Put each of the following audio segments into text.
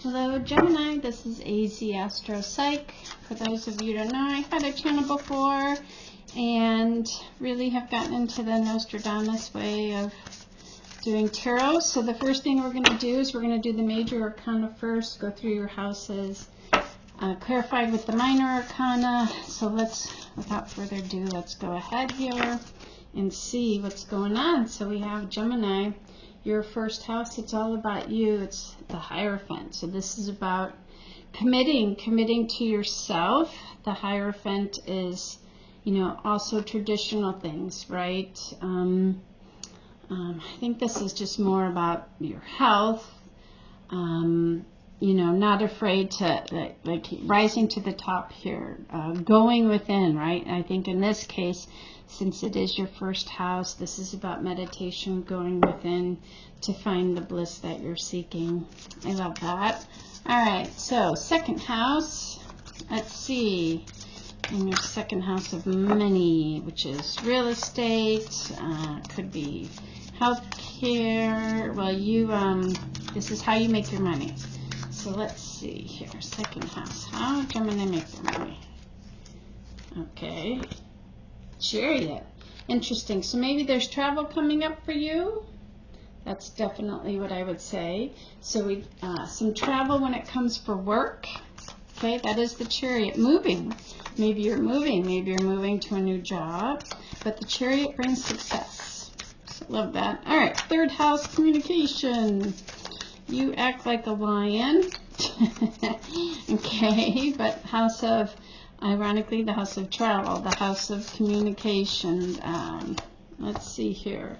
Hello Gemini, this is AZAstroPsych. For those of you who don't know, I had a channel before and really have gotten into the Nostradamus way of doing tarot. So the first thing we're going to do is we're going to do the major arcana first, go through your houses, clarified with the minor arcana. So without further ado, let's go ahead here and see what's going on. So we have Gemini. Your first house, it's all about you. It's the Hierophant. So this is about committing to yourself. The Hierophant is, also traditional things, right? I think this is just more about your health. Not afraid to, like rising to the top here, going within, right? I think in this case, since it is your first house, this is about meditation, going within to find the bliss that you're seeking. I love that. All right, so second house, let's see. In your second house of money, which is real estate, could be healthcare. Well, this is how you make your money. So let's see here. Second house. How Gemini make their money? Okay. Chariot. Interesting. So maybe there's travel coming up for you. That's definitely what I would say. So some travel when it comes for work. Okay, that is the Chariot. Moving. Maybe you're moving to a new job. But the Chariot brings success. So love that. All right, third house, communication. You act like a lion. Okay, but ironically, the house of travel, the house of communication. Let's see here.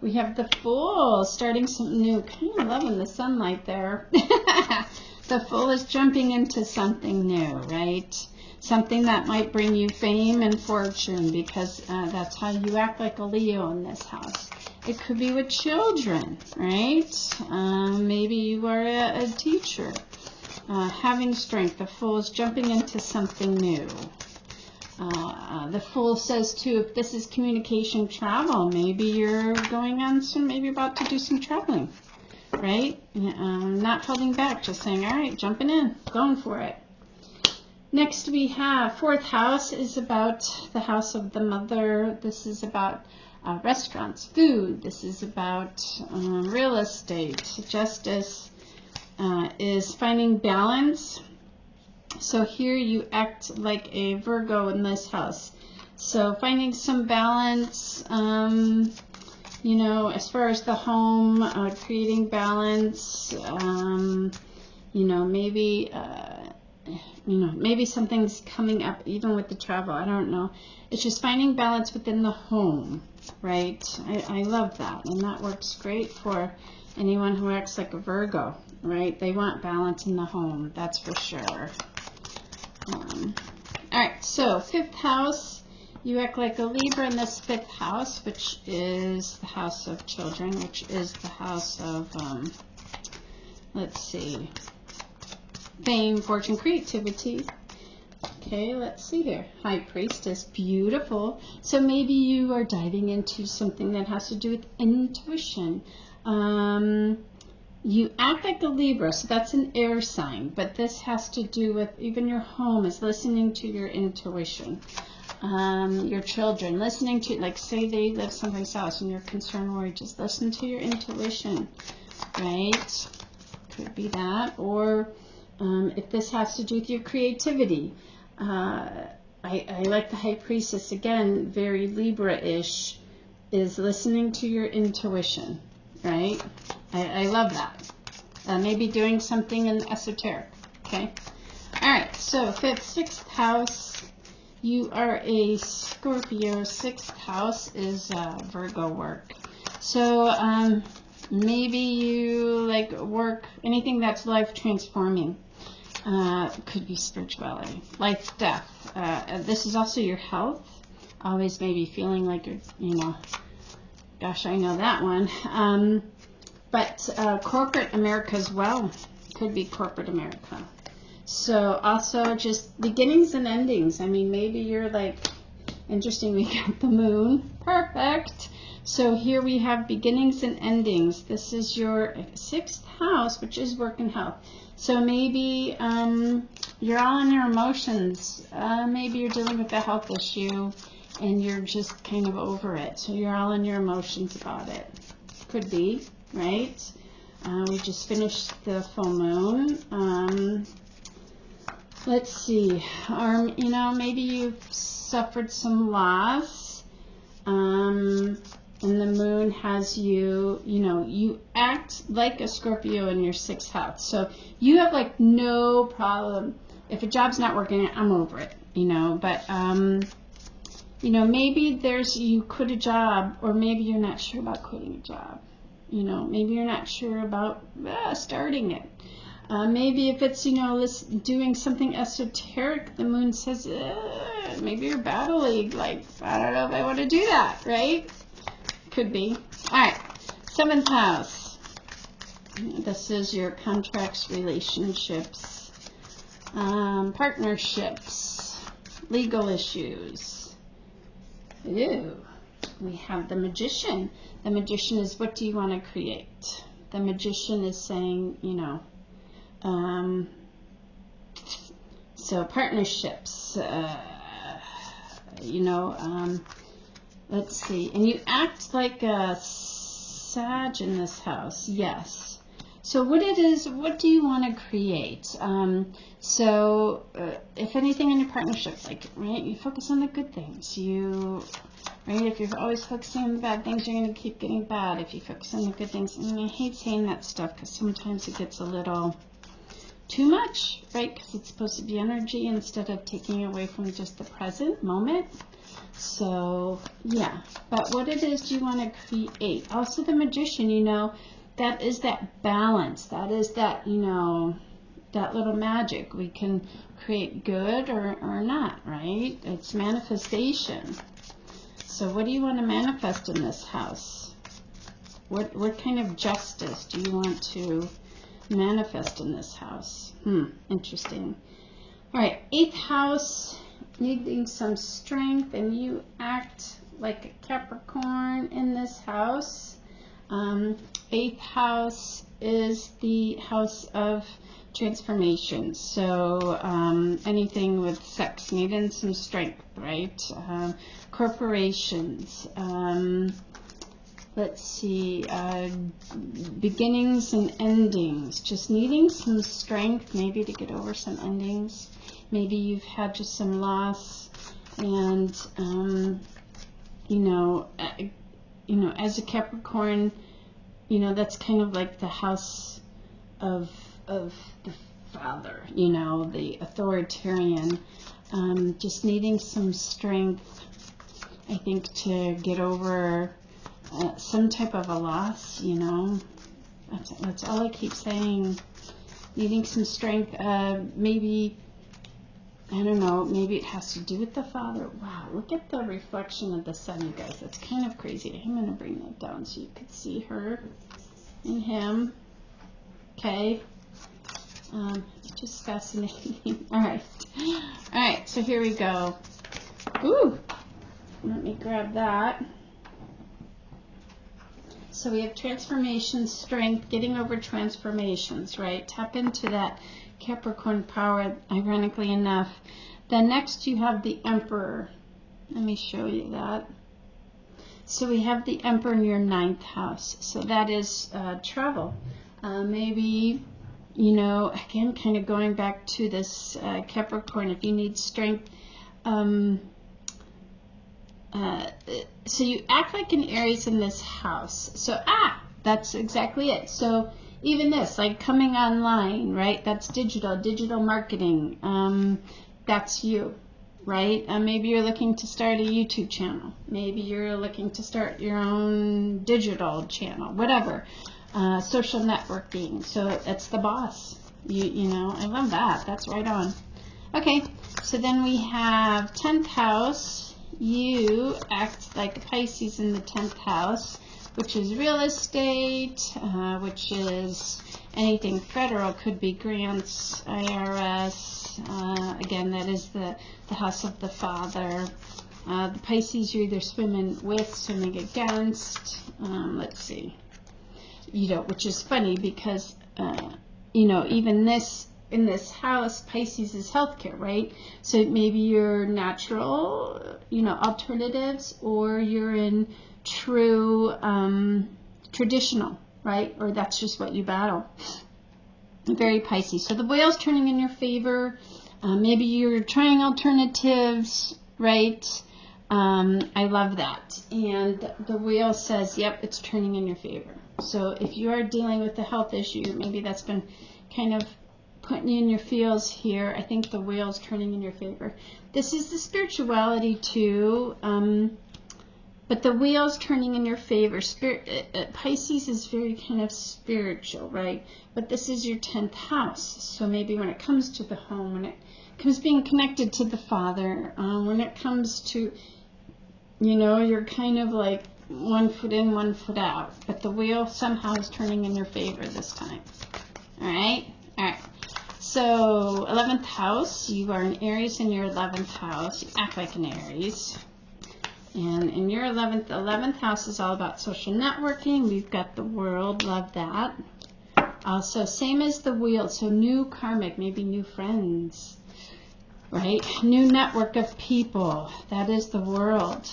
We have the Fool, starting something new. Kind of loving the sunlight there. The Fool is jumping into something new, right? Something that might bring you fame and fortune, because that's how you act like a Leo in this house. It could be with children, right? Maybe you are a teacher. Having strength. The Fool is jumping into something new. The Fool says too, if this is communication travel, maybe you're going on maybe about to do some traveling, right? Not holding back, just saying, all right, jumping in, going for it. Next we have fourth house is about the house of the mother. This is about restaurants, food. This is about real estate. Justice is finding balance. So here you act like a Virgo in this house. So finding some balance, as far as the home, creating balance, maybe something's coming up even with the travel. I don't know. It's just finding balance within the home, right? I love that. And that works great for anyone who acts like a Virgo, right? They want balance in the home, that's for sure. All right, so fifth house, you act like a Libra in this fifth house, which is the house of children, which is the house of, let's see, fame, fortune, creativity. Okay, let's see here. High Priestess, beautiful. So maybe you are diving into something that has to do with intuition. You act like a Libra, so that's an air sign, but this has to do with even your home is listening to your intuition. Your children, listening to, like say they live someplace else and you're concerned, worried, just listen to your intuition, right? Could be that. Or if this has to do with your creativity, I like the High Priestess, again, very Libra-ish, is listening to your intuition, right? I love that. Maybe doing something in esoteric, okay? All right, so sixth house, you are a Scorpio. Sixth house is Virgo work. So maybe you like work, anything that's life transforming. Could be spirituality, life, death. This is also your health. Always maybe feeling like you're, gosh, I know that one. But corporate America as well. Could be corporate America. So also just beginnings and endings. I mean, maybe you're like, interesting, we got the moon. Perfect. So here we have beginnings and endings. This is your 6th house, which is work and health. So maybe you're all in your emotions. Maybe you're dealing with a health issue and you're just kind of over it. So you're all in your emotions about it. Could be, right? We just finished the full moon. Let's see. You know, maybe you've suffered some loss. And the moon has you, you know, you act like a Scorpio in your 6th house. So you have like no problem. If a job's not working, I'm over it, you know. But, you know, maybe you quit a job, or maybe you're not sure about quitting a job. You know, maybe you're not sure about starting it. Maybe if it's, you know, doing something esoteric, the moon says, maybe you're battling, like, I don't know if I want to do that, right? Could be. All right, 7th house. This is your contracts, relationships, partnerships, legal issues. Ew. We have the Magician. The Magician is, what do you want to create? The Magician is saying, you know, so partnerships, you know, let's see. And you act like a Sag in this house. Yes. So what do you want to create? So if anything in your partnership, like, right, you focus on the good things. Right, if you're always focusing on the bad things, you're going to keep getting bad. If you focus on the good things, and I hate saying that stuff because sometimes it gets a little too much, right? Because it's supposed to be energy instead of taking away from just the present moment. So, yeah. But what it is you want to create. Also, the Magician, you know, that is that balance. That is that, you know, that little magic. We can create good or not, right? It's manifestation. So what do you want to manifest in this house? What kind of justice do you want to manifest in this house? Interesting. All right, 8th house, needing some strength, and you act like a Capricorn in this house. 8th house is the house of transformation. So anything with sex, needing some strength, right? Corporations. Let's see, beginnings and endings, just needing some strength, maybe to get over some endings. Maybe you've had just some loss, and you know, as a Capricorn, you know, that's kind of like the house of the father, you know, the authoritarian, just needing some strength, I think, to get over some type of a loss, you know. That's all I keep saying. Needing some strength. Maybe, I don't know, maybe it has to do with the father. Wow, look at the reflection of the sun, you guys. That's kind of crazy. I'm going to bring that down so you could see her and him. Okay. Just fascinating. All right, so here we go. Ooh, let me grab that. So we have transformation, strength, getting over transformations, right? Tap into that Capricorn power, ironically enough. Then next you have the Emperor. Let me show you that. So we have the Emperor in your 9th house. So that is travel. Maybe, you know, again, kind of going back to this Capricorn, if you need strength, so you act like an Aries in this house. So, that's exactly it. So even this, like coming online, right? That's digital marketing. That's you, right? Maybe you're looking to start a YouTube channel. Maybe you're looking to start your own digital channel, whatever. Social networking. So it's the boss. You know, I love that. That's right on. Okay, so then we have 10th house. You act like a Pisces in the 10th house, which is real estate, which is anything federal, could be grants, IRS. Again, that is the house of the father. The Pisces you're either swimming with, swimming against. Let's see. You know, which is funny because, you know, even this, in this house, Pisces is healthcare, right? So maybe you're natural, you know, alternatives, or you're in true traditional, right? Or that's just what you battle. Very Pisces. So the whale's turning in your favor. Maybe you're trying alternatives, right? I love that. And the whale says, yep, it's turning in your favor. So if you are dealing with a health issue, maybe that's been kind of putting you in your feels here, I think the whale's turning in your favor. This is the spirituality too, but the wheel's turning in your favor. Pisces is very kind of spiritual, right? But this is your 10th house. So maybe when it comes to the home, when it comes being connected to the father, when it comes to, you know, you're kind of like 1 foot in, 1 foot out. But the wheel somehow is turning in your favor this time. All right? All right. So 11th house, you are an Aries in your 11th house. You act like an Aries. And in your 11th house is all about social networking. We've got the world, love that. Also, same as the wheel, so new karmic, maybe new friends, right? New network of people, that is the world,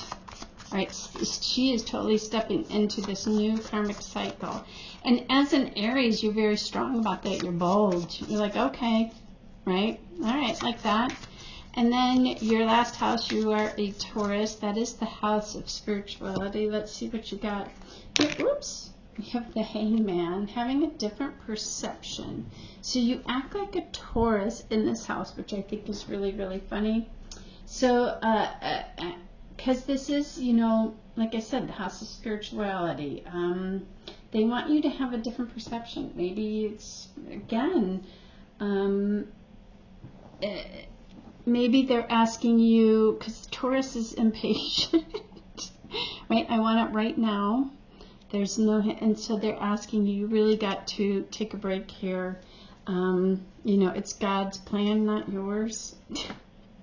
right? She is totally stepping into this new karmic cycle. And as an Aries, you're very strong about that. You're bold. You're like, okay, right? All right, like that. And then your last house, you are a Taurus. That is the house of spirituality. Let's see what you got. Oops. We have the Hangman, having a different perception. So you act like a Taurus in this house, which I think is really, really funny. So, because this is, you know, like I said, the house of spirituality. They want you to have a different perception. Maybe it's, again, maybe they're asking you, because Taurus is impatient, right? I want it right now. There's no, and so they're asking you, you really got to take a break here. You know, it's God's plan, not yours.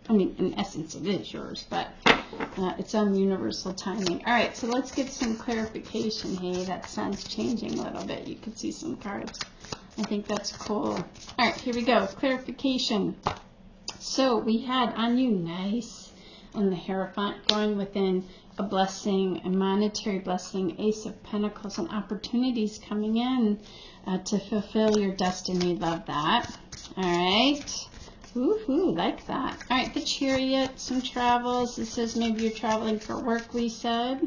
I mean, in essence, it is yours, but it's on universal timing. All right, so let's get some clarification. Hey, that sun's changing a little bit. You can see some cards. I think that's cool. All right, here we go. Clarification. So we had on you, nice, on the Hierophant, going within a blessing, a monetary blessing, Ace of Pentacles, and opportunities coming in to fulfill your destiny. Love that. All right. Woohoo, like that. All right, the Chariot, some travels. This says maybe you're traveling for work, we said.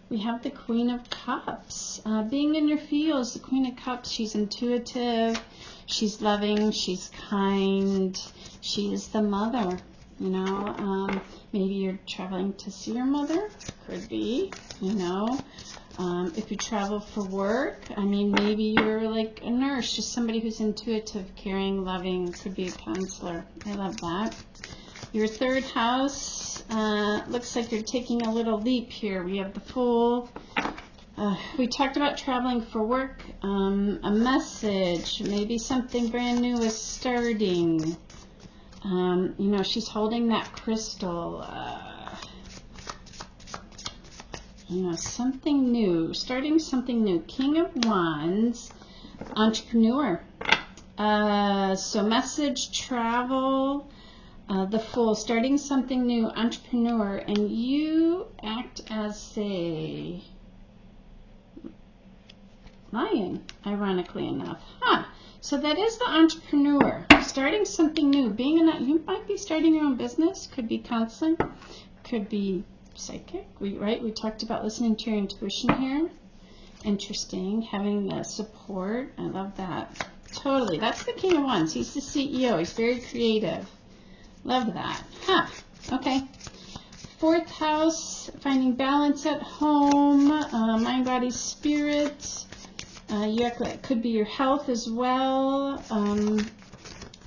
We have the Queen of Cups. Being in your feels, the Queen of Cups, she's intuitive, she's loving, she's kind, she is the mother. You know, maybe you're traveling to see your mother, could be, you know. If you travel for work, I mean, maybe you're like a nurse, just somebody who's intuitive, caring, loving, could be a counselor. I love that. Your 3rd house, looks like you're taking a little leap here. We have the Fool. We talked about traveling for work, a message, maybe something brand new is starting. You know, she's holding that crystal, you know, something new, starting something new. King of Wands, entrepreneur. So message, travel, the Fool, starting something new, entrepreneur, and you act as a lion, ironically enough. Huh. So that is the entrepreneur, starting something new, being you might be starting your own business, could be counseling, could be psychic, right? We talked about listening to your intuition here. Interesting, having the support, I love that. Totally, that's the King of Wands, he's the CEO, he's very creative. Love that. Huh, okay. 4th house, finding balance at home, mind, body, spirit. It could be your health as well.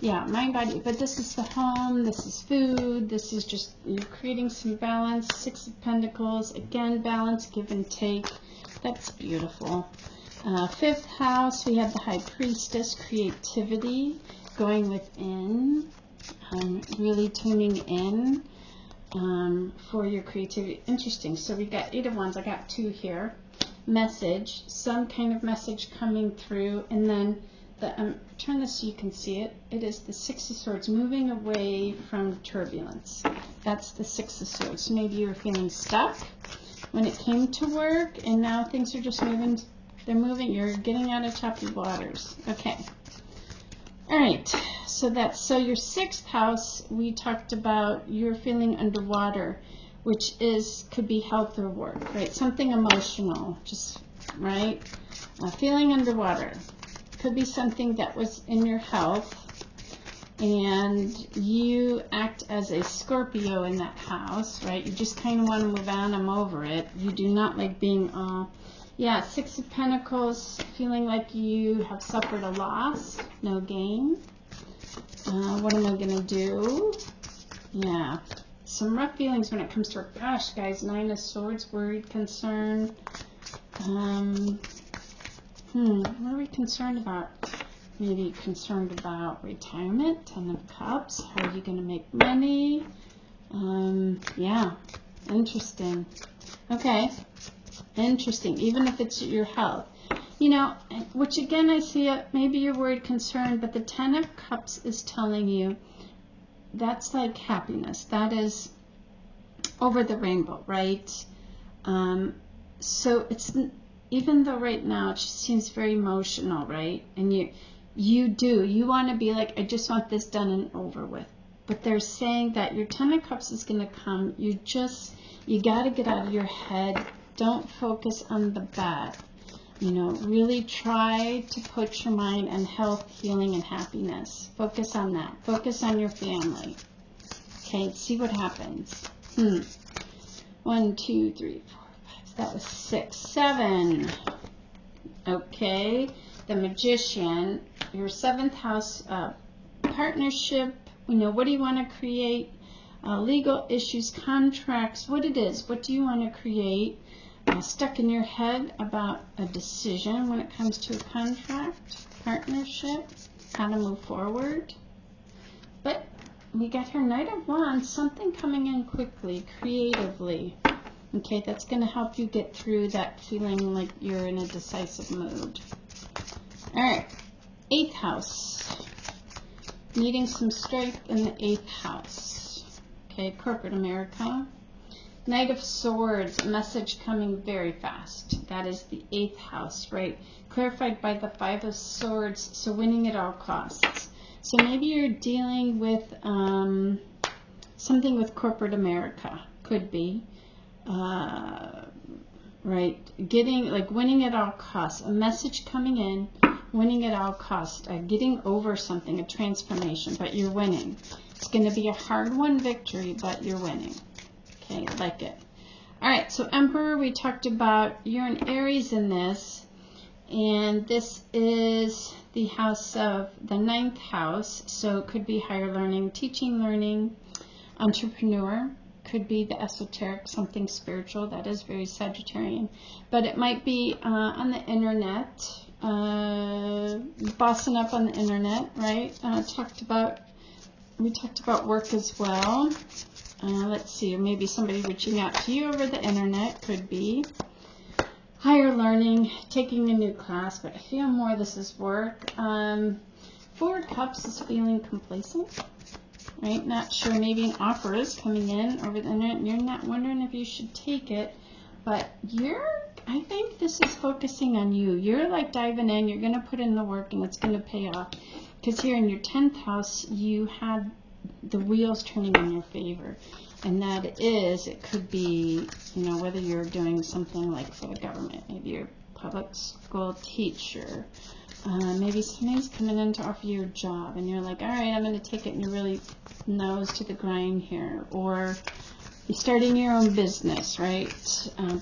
Yeah, mind, body, but this is the home, this is food, this is just, you're creating some balance. 6 of Pentacles, again, balance, give and take. That's beautiful. 5th house, we have the High Priestess, creativity, going within, really tuning in. for your creativity. Interesting. So we got 8 of Wands. I got 2 here. Message, some kind of message coming through, and then turn this so you can see it. It is the 6 of Swords, moving away from turbulence. That's the 6 of Swords. So maybe you were feeling stuck when it came to work, and now things are just moving. They're moving. You're getting out of choppy waters. Okay. All right. So your 6th house. We talked about you're feeling underwater, which could be health or work, right? Something emotional, just right. Feeling underwater could be something that was in your health, and you act as a Scorpio in that house, right? You just kind of want to move on. I'm over it. You do not like being yeah, 6 of Pentacles, feeling like you have suffered a loss, no gain. What am I going to do? Yeah, some rough feelings when it comes to, gosh, guys, 9 of Swords, worried, concerned. What are we concerned about? Maybe concerned about retirement, 10 of Cups. How are you going to make money? Yeah, interesting. Okay. Interesting, even if it's your health. You know, which again, I see it, maybe you're worried, concerned, but the 10 of Cups is telling you that's like happiness. That is over the rainbow, right? So it's, even though right now it just seems very emotional, right? And you want to be like, I just want this done and over with. But they're saying that your 10 of Cups is going to come. You got to get out of your head. Don't focus on the bad. You know, really try to put your mind on health, healing, and happiness. Focus on that. Focus on your family. Okay, see what happens. 1, 2, 3, 4, 5. That was 6, 7. Okay, the Magician. Your 7th house, partnership. You know, what do you want to create? Legal issues, contracts. What it is. What do you want to create? Stuck in your head about a decision when it comes to a contract, partnership, how to move forward. But we got her Knight of Wands, something coming in quickly, creatively. Okay, that's going to help you get through that feeling like you're in a decisive mood. All right, 8th house. Needing some strength in the 8th house. Okay, corporate America. Knight of Swords, message coming very fast. That is the 8th house, right? Clarified by the 5 of Swords, so winning at all costs. So maybe you're dealing with something with corporate America. Could be. Right? Getting, like, winning at all costs. A message coming in, winning at all costs. Getting over something, a transformation, but you're winning. It's going to be a hard-won victory, but you're winning. Okay, like it. All right, so Emperor, we talked about you're in Aries in this, and this is the house of the 9th house, so it could be higher learning, teaching, learning, entrepreneur, could be the esoteric, something spiritual. That is very Sagittarian, but it might be on the internet, bossing up on the internet, right? We talked about work as well. Let's see, maybe somebody reaching out to you over the internet, could be higher learning, taking a new class, but I feel more this is work. 4 of Cups is feeling complacent, right? Not sure, maybe an offer is coming in over the internet and you're not wondering if you should take it, but I think this is focusing on you. You're like diving in, you're going to put in the work and it's going to pay off, because here in your 10th house, you had the wheels turning in your favor, and that is, it could be, you know, whether you're doing something like for the government, maybe you're a public school teacher, maybe somebody's coming in to offer you a job and you're like, all right, I'm going to take it, and you're really nose to the grind here, or you're starting your own business, right?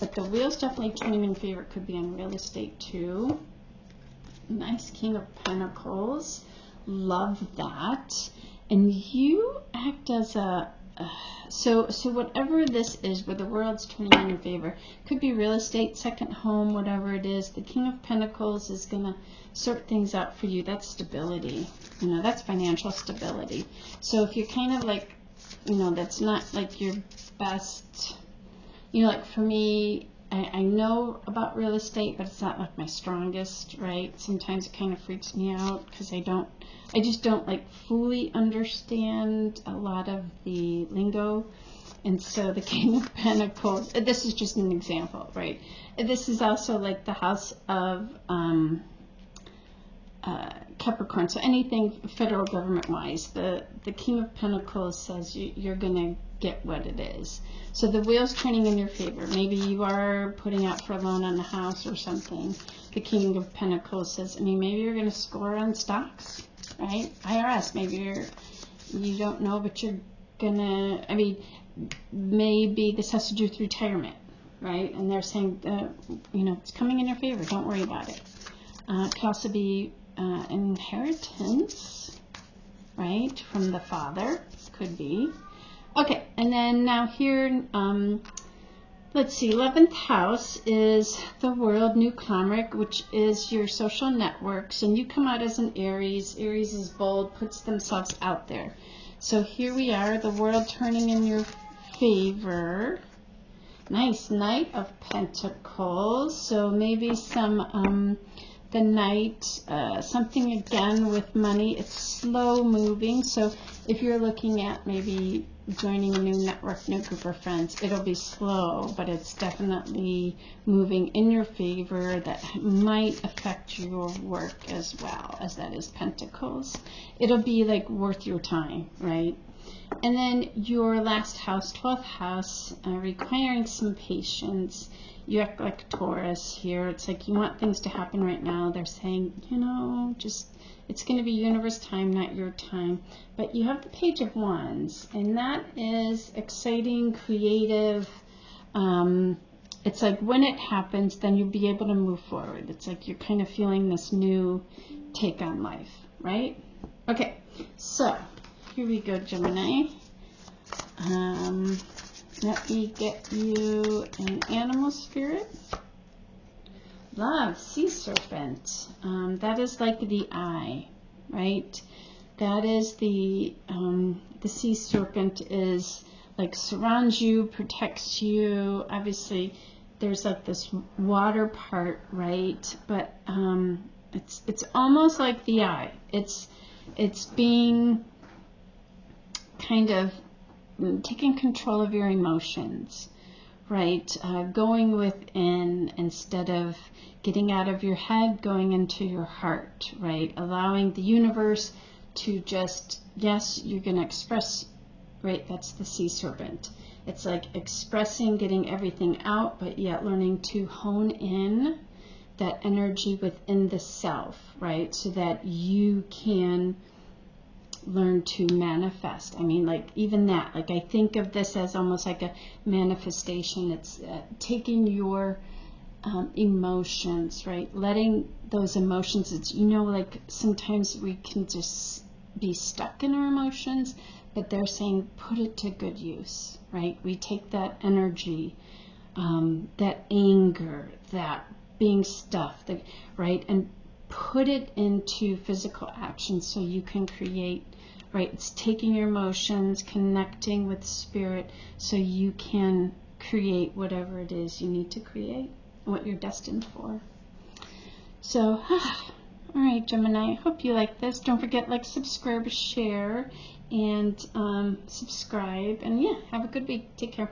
But the wheels definitely turning in favor. It could be on real estate too. Nice King of Pentacles, love that. And you act as a, so whatever this is, where the world's turning in your favor, could be real estate, second home, whatever it is. The King of Pentacles is going to sort things out for you. That's stability. You know, that's financial stability. So if you're kind of like you know, that's not like your best, you know, like for me, I know about real estate, but it's not like my strongest, right? Sometimes it kind of freaks me out because I just don't like fully understand a lot of the lingo. And so the King of Pentacles, this is just an example, right? This is also like the house of Capricorn. So anything federal government wise, the King of Pentacles says you're going to get what it is. So the wheel's turning in your favor. Maybe you are putting out for a loan on the house or something. The King of Pentacles says, I mean, maybe you're going to score on stocks, right? IRS, maybe you don't know, but you're going to, I mean, maybe this has to do with retirement, right? And they're saying, you know, it's coming in your favor. Don't worry about it. It could also be inheritance, right, from the father. Could be. Okay, and then now here, let's see, 11th house is the world new karmic, which is your social networks, and you come out as an Aries. Aries is bold, puts themselves out there. So here we are, the world turning in your favor. Nice, Knight of Pentacles. So maybe some the Knight, something again with money. It's slow moving. So if you're looking at maybe joining a new network, new group of friends, it'll be slow, but it's definitely moving in your favor. That might affect your work as well, as that is Pentacles. It'll be like worth your time, right? And then your last house, 12th house, requiring some patience. You act like Taurus here. It's like you want things to happen right now. They're saying, you know, just it's going to be universe time, not your time. But you have the Page of Wands, and that is exciting, creative. It's like when it happens, then you'll be able to move forward. It's like you're kind of feeling this new take on life, right? Okay, so here we go, Gemini. Let me get you an animal spirit. Love, sea serpent. That is like the eye, right? That is the sea serpent is like surrounds you, protects you. Obviously, there's like this water part, right? But it's almost like the eye. It's being kind of taking control of your emotions, right? Going within instead of getting out of your head, going into your heart, right? Allowing the universe to just, yes, you're going to express, right? That's the sea serpent. It's like expressing, getting everything out, but yet learning to hone in that energy within the self, right? So that you can learn to manifest. I mean, like even that, like I think of this as almost like a manifestation. It's taking your emotions, right? Letting those emotions, it's, you know, like sometimes we can just be stuck in our emotions, but they're saying put it to good use, right? We take that energy, that anger, that being stuffed, right? And put it into physical action so you can create, right? It's taking your emotions, connecting with spirit so you can create whatever it is you need to create, what you're destined for. So, all right, Gemini, I hope you like this. Don't forget, like, subscribe, share, and subscribe. And yeah, have a good week. Take care.